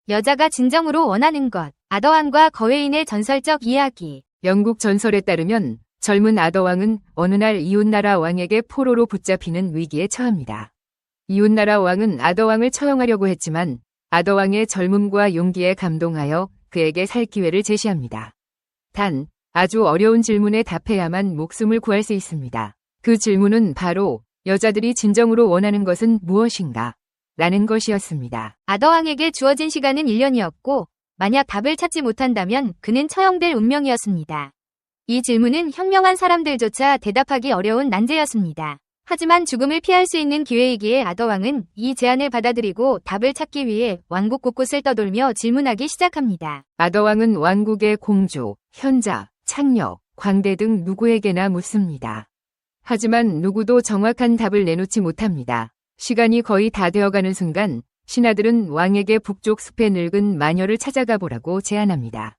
여자가 진정으로 원하는 것. 아더왕과 거웨인의 전설적 이야기. 영국 전설에 따르면 젊은 아더왕은 어느 날 이웃나라 왕에게 포로로 붙잡히는 위기에 처합니다. 이웃나라 왕은 아더왕을 처형하려고 했지만 아더왕의 젊음과 용기에 감동하여 그에게 살 기회를 제시합니다. 단, 아주 어려운 질문에 답해야만 목숨을 구할 수 있습니다. 그 질문은 바로 여자들이 진정으로 원하는 것은 무엇인가? 라는 것이었습니다. 아더왕에게 주어진 시간은 1년이었고 만약 답을 찾지 못한다면 그는 처형될 운명이었습니다. 이 질문은 현명한 사람들조차 대답하기 어려운 난제였습니다. 하지만 죽음을 피할 수 있는 기회이기에 아더왕은 이 제안을 받아들이고 답을 찾기 위해 왕국 곳곳을 떠돌며 질문하기 시작합니다. 아더왕은 왕국의 공주, 현자, 창녀, 광대 등 누구에게나 묻습니다. 하지만 누구도 정확한 답을 내놓지 못합니다. 시간이 거의 다 되어가는 순간 신하들은 왕에게 북쪽 숲의 늙은 마녀를 찾아가 보라고 제안합니다.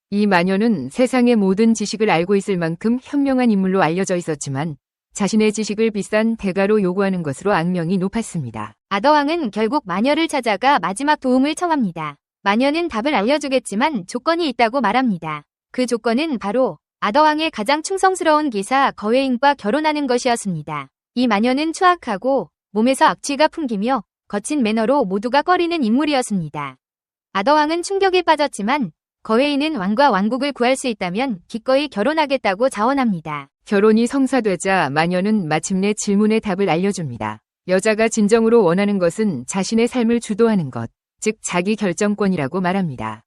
이 마녀는 세상의 모든 지식을 알고 있을 만큼 현명한 인물로 알려져 있었지만 자신의 지식을 비싼 대가로 요구하는 것으로 악명이 높았습니다. 아더왕은 결국 마녀를 찾아가 마지막 도움을 청합니다. 마녀는 답을 알려주겠지만 조건이 있다고 말합니다. 그 조건은 바로 아더왕의 가장 충성스러운 기사 거웨인과 결혼하는 것이었습니다. 이 마녀는 추악하고 몸에서 악취가 풍기며 거친 매너로 모두가 꺼리는 인물이었습니다. 아더왕은 충격에 빠졌지만 거웨인은 왕과 왕국을 구할 수 있다면 기꺼이 결혼하겠다고 자원합니다. 결혼이 성사되자 마녀는 마침내 질문의 답을 알려줍니다. 여자가 진정으로 원하는 것은 자신의 삶을 주도하는 것, 즉 자기 결정권이라고 말합니다.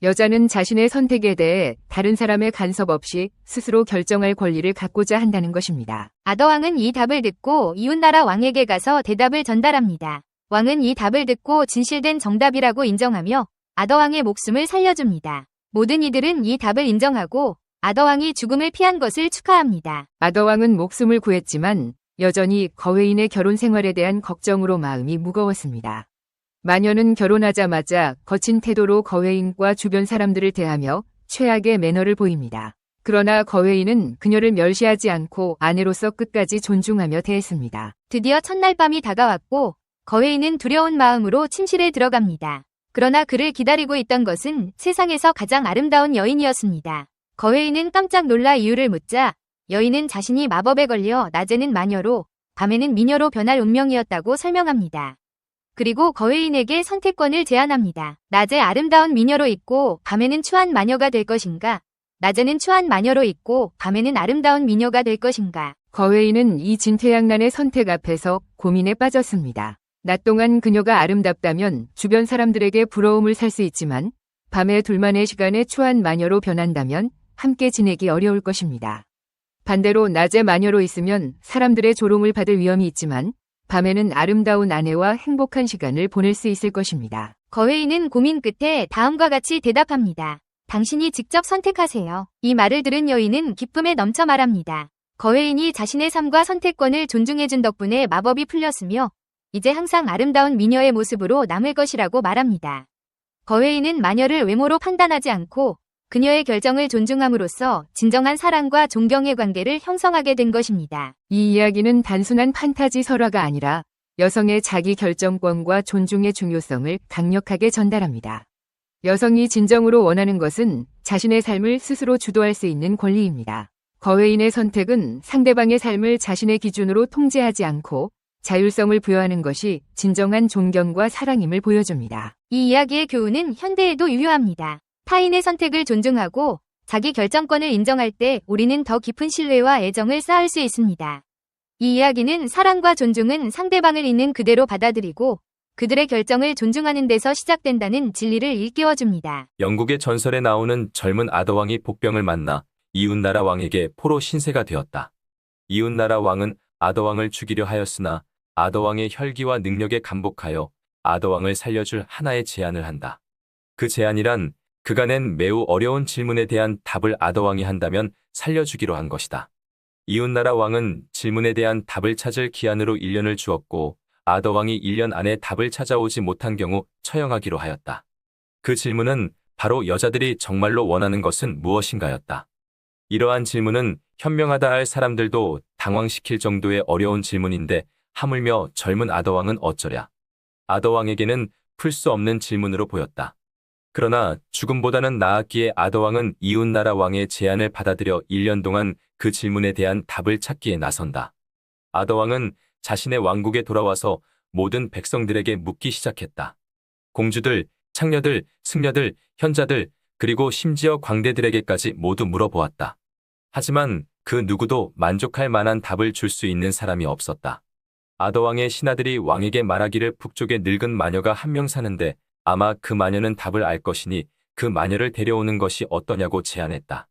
여자는 자신의 선택에 대해 다른 사람의 간섭 없이 스스로 결정할 권리를 갖고자 한다는 것입니다. 아더왕은 이 답을 듣고 이웃나라 왕에게 가서 대답을 전달합니다. 왕은 이 답을 듣고 진실된 정답이라고 인정하며 아더왕의 목숨을 살려줍니다. 모든 이들은 이 답을 인정하고 아더왕이 죽음을 피한 것을 축하합니다. 아더왕은 목숨을 구했지만 여전히 거웨인의 결혼 생활에 대한 걱정으로 마음이 무거웠습니다. 마녀는 결혼하자마자 거친 태도로 거웨인과 주변 사람들을 대하며 최악의 매너를 보입니다. 그러나 거웨인은 그녀를 멸시하지 않고 아내로서 끝까지 존중하며 대했습니다. 드디어 첫날 밤이 다가왔고 거웨인은 두려운 마음으로 침실에 들어갑니다. 그러나 그를 기다리고 있던 것은 세상에서 가장 아름다운 여인이었습니다. 거웨인은 깜짝 놀라 이유를 묻자 여인은 자신이 마법에 걸려 낮에는 마녀로 밤에는 미녀로 변할 운명이었다고 설명합니다. 그리고 거웨인에게 선택권을 제안합니다. 낮에 아름다운 미녀로 있고 밤에는 추한 마녀가 될 것인가? 낮에는 추한 마녀로 있고 밤에는 아름다운 미녀가 될 것인가? 거웨인은 이 진퇴양난의 선택 앞에서 고민에 빠졌습니다. 낮 동안 그녀가 아름답다면 주변 사람들에게 부러움을 살 수 있지만 밤에 둘만의 시간에 추한 마녀로 변한다면 함께 지내기 어려울 것입니다. 반대로 낮에 마녀로 있으면 사람들의 조롱을 받을 위험이 있지만 밤에는 아름다운 아내와 행복한 시간을 보낼 수 있을 것입니다. 거웨인은 고민 끝에 다음과 같이 대답합니다. 당신이 직접 선택하세요. 이 말을 들은 여인은 기쁨에 넘쳐 말합니다. 거웨인이 자신의 삶과 선택권을 존중해준 덕분에 마법이 풀렸으며 이제 항상 아름다운 미녀의 모습으로 남을 것이라고 말합니다. 거웨인은 마녀를 외모로 판단하지 않고 그녀의 결정을 존중함으로써 진정한 사랑과 존경의 관계를 형성하게 된 것입니다. 이 이야기는 단순한 판타지 설화가 아니라 여성의 자기 결정권과 존중의 중요성을 강력하게 전달합니다. 여성이 진정으로 원하는 것은 자신의 삶을 스스로 주도할 수 있는 권리입니다. 거웨인의 선택은 상대방의 삶을 자신의 기준으로 통제하지 않고 자율성을 부여하는 것이 진정한 존경과 사랑임을 보여줍니다. 이 이야기의 교훈은 현대에도 유효합니다. 타인의 선택을 존중하고 자기 결정권을 인정할 때 우리는 더 깊은 신뢰와 애정을 쌓을 수 있습니다. 이 이야기는 사랑과 존중은 상대방을 있는 그대로 받아들이고 그들의 결정을 존중하는 데서 시작된다는 진리를 일깨워줍니다. 영국의 전설에 나오는 젊은 아더왕이 복병을 만나 이웃나라 왕에게 포로 신세가 되었다. 이웃나라 왕은 아더왕을 죽이려 하였으나 아더왕의 혈기와 능력에 감복하여 아더왕을 살려줄 하나의 제안을 한다. 그 제안이란 그가 낸 매우 어려운 질문에 대한 답을 아더왕이 한다면 살려주기로 한 것이다. 이웃나라 왕은 질문에 대한 답을 찾을 기한으로 1년을 주었고 아더왕이 1년 안에 답을 찾아오지 못한 경우 처형하기로 하였다. 그 질문은 바로 여자들이 정말로 원하는 것은 무엇인가였다. 이러한 질문은 현명하다 할 사람들도 당황시킬 정도의 어려운 질문인데 하물며 젊은 아더왕은 어쩌랴. 아더왕에게는 풀 수 없는 질문으로 보였다. 그러나 죽음보다는 나았기에 아더왕은 이웃나라 왕의 제안을 받아들여 1년 동안 그 질문에 대한 답을 찾기에 나선다. 아더왕은 자신의 왕국에 돌아와서 모든 백성들에게 묻기 시작했다. 공주들, 창녀들, 승려들, 현자들, 그리고 심지어 광대들에게까지 모두 물어보았다. 하지만 그 누구도 만족할 만한 답을 줄 수 있는 사람이 없었다. 아더왕의 신하들이 왕에게 말하기를 북쪽에 늙은 마녀가 한 명 사는데 아마 그 마녀는 답을 알 것이니 그 마녀를 데려오는 것이 어떠냐고 제안했다.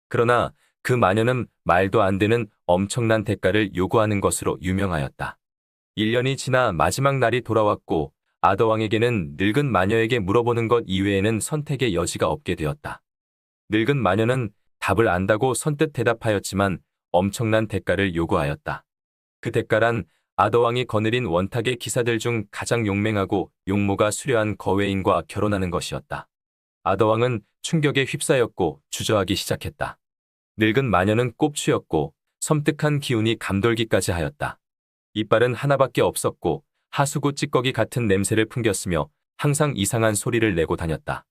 그러나 그 마녀는 말도 안 되는 엄청난 대가를 요구하는 것으로 유명하였다. 1년이 지나 마지막 날이 돌아왔고 아더왕에게는 늙은 마녀에게 물어보는 것 이외에는 선택의 여지가 없게 되었다. 늙은 마녀는 답을 안다고 선뜻 대답하였지만 엄청난 대가를 요구하였다. 그 대가란 아더왕이 거느린 원탁의 기사들 중 가장 용맹하고 용모가 수려한 거웨인과 결혼하는 것이었다. 아더왕은 충격에 휩싸였고 주저하기 시작했다. 늙은 마녀는 꼽추였고 섬뜩한 기운이 감돌기까지 하였다. 이빨은 하나밖에 없었고 하수구 찌꺼기 같은 냄새를 풍겼으며 항상 이상한 소리를 내고 다녔다.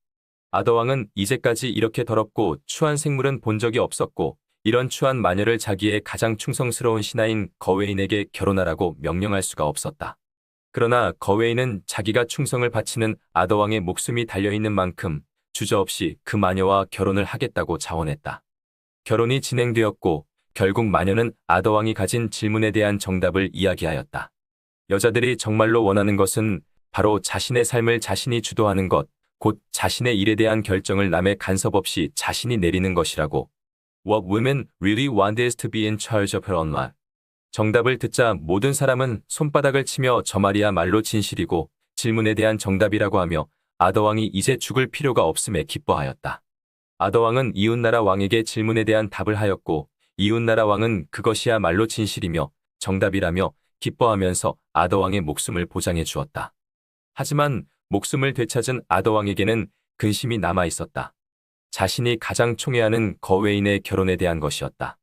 아더왕은 이제까지 이렇게 더럽고 추한 생물은 본 적이 없었고 이런 추한 마녀를 자기의 가장 충성스러운 신하인 거웨인에게 결혼하라고 명령할 수가 없었다. 그러나 거웨인은 자기가 충성을 바치는 아더왕의 목숨이 달려있는 만큼 주저없이 그 마녀와 결혼을 하겠다고 자원했다. 결혼이 진행되었고 결국 마녀는 아더왕이 가진 질문에 대한 정답을 이야기하였다. 여자들이 정말로 원하는 것은 바로 자신의 삶을 자신이 주도하는 것, 곧 자신의 일에 대한 결정을 남의 간섭 없이 자신이 내리는 것이라고. What women really want is to be in charge of her own life. 정답을 듣자 모든 사람은 손바닥을 치며 저 말이야말로 진실이고 질문에 대한 정답이라고 하며 아더왕이 이제 죽을 필요가 없음에 기뻐하였다. 아더왕은 이웃나라 왕에게 질문에 대한 답을 하였고 이웃나라 왕은 그것이야말로 진실이며 정답이라며 기뻐하면서 아더왕의 목숨을 보장해 주었다. 하지만 목숨을 되찾은 아더왕에게는 근심이 남아 있었다. 자신이 가장 총애하는 거웨인의 결혼에 대한 것이었다.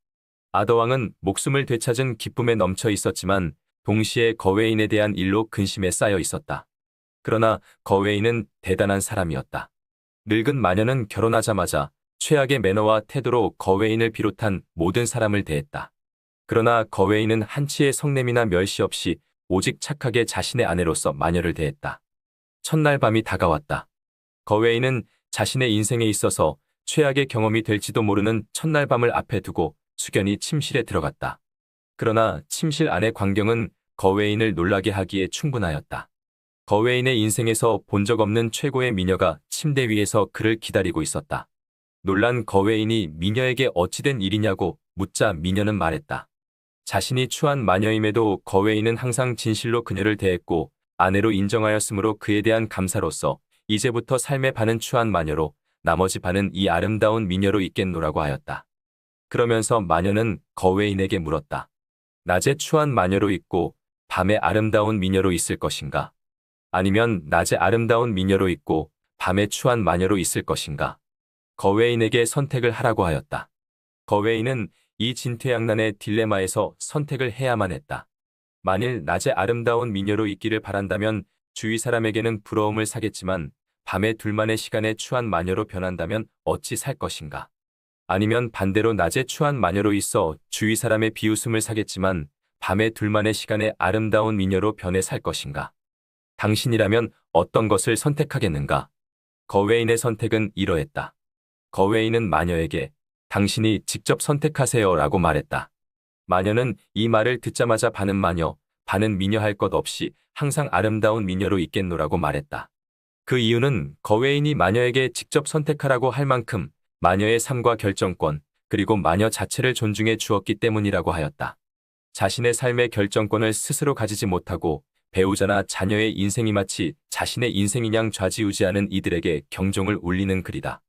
아더왕은 목숨을 되찾은 기쁨에 넘쳐 있었지만 동시에 거웨인에 대한 일로 근심에 쌓여 있었다. 그러나 거웨인은 대단한 사람이었다. 늙은 마녀는 결혼하자마자 최악의 매너와 태도로 거웨인을 비롯한 모든 사람을 대했다. 그러나 거웨인은 한치의 성냄이나 멸시 없이 오직 착하게 자신의 아내로서 마녀를 대했다. 첫날 밤이 다가왔다. 거웨인은 자신의 인생에 있어서 최악의 경험이 될지도 모르는 첫날 밤을 앞에 두고 숙연히 침실에 들어갔다. 그러나 침실 안의 광경은 거웨인을 놀라게 하기에 충분하였다. 거웨인의 인생에서 본 적 없는 최고의 미녀가 침대 위에서 그를 기다리고 있었다. 놀란 거웨인이 미녀에게 어찌된 일이냐고 묻자 미녀는 말했다. 자신이 추한 마녀임에도 거웨인은 항상 진실로 그녀를 대했고 아내로 인정하였으므로 그에 대한 감사로서 이제부터 삶의 반은 추한 마녀로 나머지 반은 이 아름다운 미녀로 있겠노라고 하였다. 그러면서 마녀는 거웨인에게 물었다. 낮에 추한 마녀로 있고 밤에 아름다운 미녀로 있을 것인가? 아니면 낮에 아름다운 미녀로 있고 밤에 추한 마녀로 있을 것인가? 거웨인에게 선택을 하라고 하였다. 거웨인은 이 진퇴양난의 딜레마에서 선택을 해야만 했다. 만일 낮에 아름다운 미녀로 있기를 바란다면 주위 사람에게는 부러움을 사겠지만 밤에 둘만의 시간에 추한 마녀로 변한다면 어찌 살 것인가? 아니면 반대로 낮에 추한 마녀로 있어 주위 사람의 비웃음을 사겠지만 밤에 둘만의 시간에 아름다운 미녀로 변해 살 것인가? 당신이라면 어떤 것을 선택하겠는가? 거웨인의 선택은 이러했다. 거웨인은 마녀에게 당신이 직접 선택하세요 라고 말했다. 마녀는 이 말을 듣자마자 반은 마녀, 반은 미녀 할 것 없이 항상 아름다운 미녀로 있겠노라고 말했다. 그 이유는 거웨인이 마녀에게 직접 선택하라고 할 만큼 마녀의 삶과 결정권, 그리고 마녀 자체를 존중해 주었기 때문이라고 하였다. 자신의 삶의 결정권을 스스로 가지지 못하고 배우자나 자녀의 인생이 마치 자신의 인생인 양 좌지우지하는 이들에게 경종을 울리는 글이다.